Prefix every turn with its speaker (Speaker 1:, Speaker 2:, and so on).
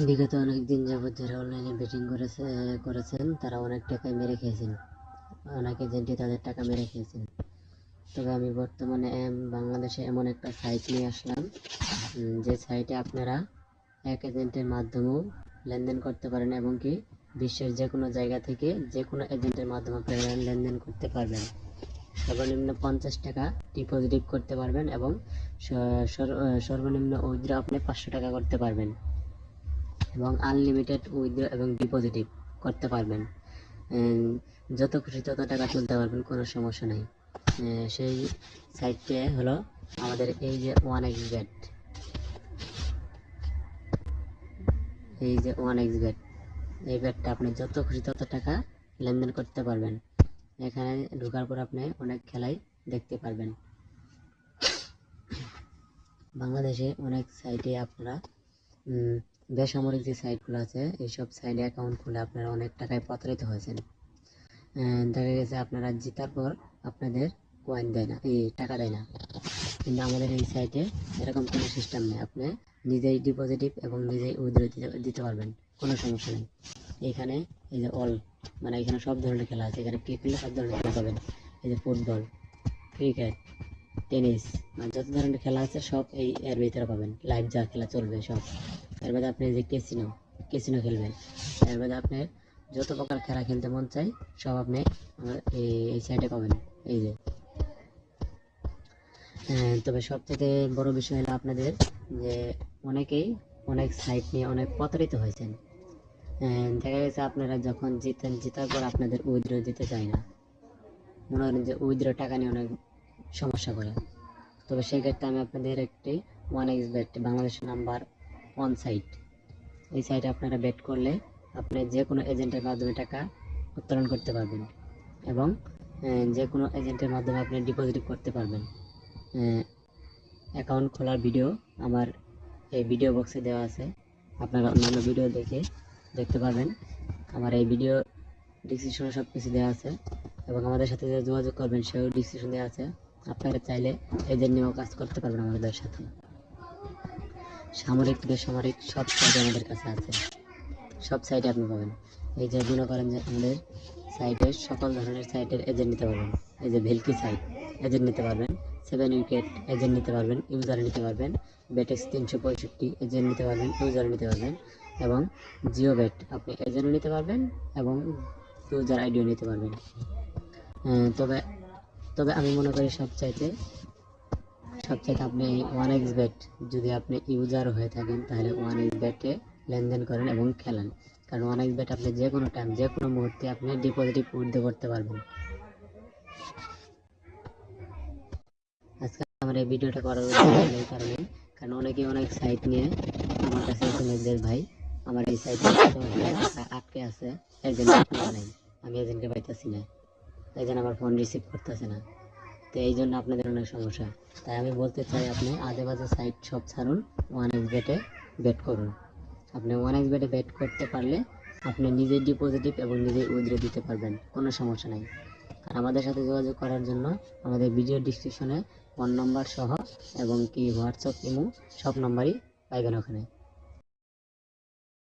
Speaker 1: বিগত অনেক দিন যাবত যারা অনলাইনে বেটিং করেছেন তারা অনেক টাকায় মেরে খেয়েছেন, অনেক এজেন্টই তাদের টাকা মেরে খেয়েছেন। তবে আমি বর্তমানে বাংলাদেশে এমন একটা সাইট নিয়ে আসলাম, যে সাইটে আপনারা এক এজেন্টের মাধ্যমেও লেনদেন করতে পারেন এবং কি বিশ্বের যে কোনো জায়গা থেকে যে কোনো এজেন্টের মাধ্যমে আপনারা লেনদেন করতে পারবেন। সর্বনিম্ন 50 টাকা ডিপোজিট করতে পারবেন এবং সর্বনিম্ন উইথড্র আপনি 500 টাকা করতে পারবেন এবং আনলিমিটেড উইথড্র এবং ডিপোজিট করতে পারবেন। যত খুশি তত টাকা তুলতে পারবেন, কোনো সমস্যা নেই। সেই সাইটে হলো আমাদের এই যে 1xBet, এই যে 1xBet, এই ব্যাটটা আপনি যত খুশি তত টাকা লেনদেন করতে পারবেন। এখানে ঢোকার পর আপনি অনেক খেলাই দেখতে পারবেন। বাংলাদেশে অনেক সাইটে আপনারা বেসামরিক যে সাইটগুলো আছে এইসব সাইটে অ্যাকাউন্ট খুলে আপনারা অনেক টাকায় প্রতারিত হয়েছেন। দেখা গেছে আপনারা জেতার পর আপনাদের কয়েন দেয় না, এই টাকা দেয় না। কিন্তু আমাদের এই সাইটে এরকম কোনো সিস্টেম নেই, আপনি নিজেই ডিপোজিট এবং নিজেই উইথড্র দিতে পারবেন, কোনো সমস্যা নেই। এখানে এই যে অল, মানে এখানে সব ধরনের খেলা আছে, এখানে ক্রিকেট খেলে সব ধরনের খেলা পাবেন। এই যে ফুটবল, ক্রিকেট, টেনিস, মানে যত ধরনের খেলা আছে সব এর ভিতরে পাবেন। লাইভ যা খেলা চলবে সব। এর বাদে আপনি যে কেসিনো খেলবেন, এর বাদে আপনি যত প্রকার খেলা খেলতে মন চাই সব আপনি এই সাইডে পাবেন। এই যে তবে সবথেকে বড় বিষয় হলো আপনাদের যে অনেকেই অনেক সাইট নিয়ে অনেক প্রতারিত হয়েছেন। দেখা গেছে আপনারা যখন জেতার পর আপনাদের উইথড্র দিতে চায় না, মনে করেন যে উইথড্র টাকা নিয়ে অনেক সমস্যা করে। তবে সেক্ষেত্রে আমি আপনাদের একটি 1xBet বাংলাদেশের নাম্বার 1 সাইট, এই সাইটে আপনারা বেট করলে আপনি যে কোনো এজেন্টের মাধ্যমে টাকা উত্তোলন করতে পারবেন এবং যে কোনো এজেন্টের মাধ্যমে আপনি ডিপোজিট করতে পারবেন। অ্যাকাউন্ট খোলার ভিডিও আমার এই ভিডিও বক্সে দেওয়া আছে, আপনারা অন্যান্য ভিডিও দেখতে পাবেন। আমার এই ভিডিও ডিসক্রিপশনে সব কিছু দেওয়া আছে এবং আমাদের সাথে যে যোগাযোগ করবেন সেও ডিসক্রিপশন দেওয়া আছে। আপনারা চাইলে এজেন্ট নিয়েও কাজ করতে পারবেন আমাদের সাথে। সামরিক বেসামরিক সব সাইট আমাদের কাছে আছে, সব সাইটে আপনি পাবেন। এই যে মনে করেন যে আমাদের সাইটের সকল ধরনের সাইটের এজেন্ট নিতে পারবেন। এই যে ভেলকি সাইট এজেন্ট নিতে পারবেন, 7 উইকেট এজেন্ট নিতে পারবেন, ইউজার নিতে পারবেন, বেটেক্স 365 এজেন্ট নিতে পারবেন, ইউজার নিতে পারবেন এবং জিও বেট আপনি এজেন্টও নিতে পারবেন এবং ইউজার আইডিও নিতে পারবেন। তবে তবে আমি মনে করি সবচাইতে আপনি 1xBet যদি আপনি ইউজার হয়ে থাকেন তাহলে 1xBet-এ লেনদেন করেন এবং খেলেন, কারণ 1xBet আপনি যে কোনো টাইম যে কোনো মুহূর্তে আপনি ডিপোজিট উইথড্র করতে পারবেন। আজকে আমার এই ভিডিওটা করার উদ্দেশ্য এই কারণে, কারণ অনেকে অনেক সাইট নিয়ে আমার কাছে এসে ভাই আমার এই সাইটে আটকে আছে, এজেন্ট নাই, আমি এজেন্টকে পাইতেছি না, এজেন্ট আমার ফোন রিসিভ করতেছে না। তো এই জন্য আপনাদের অনেক সমস্যা। তাই আমি বলতে চাই আপনি আজে বাজে সাইট সব ছাড়ুন, 1xBet-এ বেট করুন। আপনি 1xBet-এ বেট করতে পারলে আপনি নিজে ডিপোজিট এবং নিজে উইথড্র দিতে পারবেন, কোনো সমস্যা নাই। আর আমাদের সাথে যোগাযোগ করার জন্য আমাদের ভিডিও ডিসক্রিপশনে ফোন নম্বর সহ এবং কি হোয়াটসঅ্যাপ, ইমো সব নম্বরই পাইবেন ওখানে।